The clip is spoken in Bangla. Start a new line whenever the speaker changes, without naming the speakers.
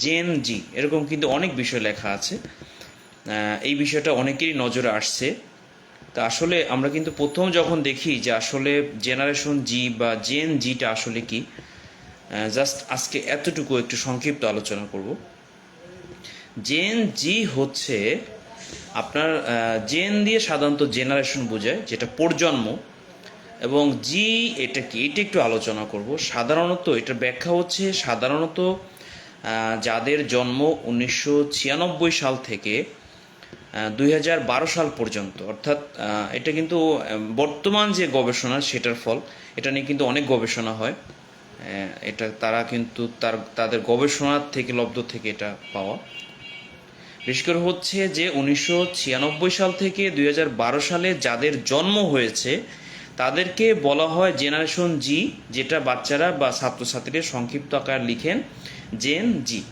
জেন জি, এরকম কিন্তু অনেক বিষয় লেখা আছে। এই বিষয়টা অনেকেরই নজরে আসছে। তা আসলে আমরা কিন্তু প্রথম যখন দেখি যে আসলে জেনারেশন জি বা জেন জিটা আসলে কি, জাস্ট আজকে এতটুকু একটু সংক্ষিপ্ত আলোচনা করব। জেন জি হচ্ছে আপনার, জেন দিয়ে সাধারণত জেনারেশন বোঝায়, যেটা প্রজন্ম। এবং জি এটা কি, এটা একটু আলোচনা করব। সাধারণত এটার ব্যাখ্যা হচ্ছে সাধারণত যাদের জন্ম 1996 সাল থেকে 2012 সাল পর্যন্ত, অর্থাৎ এটা কিন্তু বর্তমান যে গবেষণা সেটার ফল। এটা নিয়ে কিন্তু অনেক গবেষণা হয়, এটা তারা কিন্তু তাদের গবেষণার থেকে লব্ধ থেকে এটা পাওয়া। বিশেষ করে হচ্ছে যে 1996 সাল থেকে 2012 সালে যাদের জন্ম হয়েছে তাদেরকে বলা হয় জেনারেশন জি, যেটা বাচ্চারা বা ছাত্রছাত্রীরা সংক্ষিপ্ত আকার লিখেন জেন জি।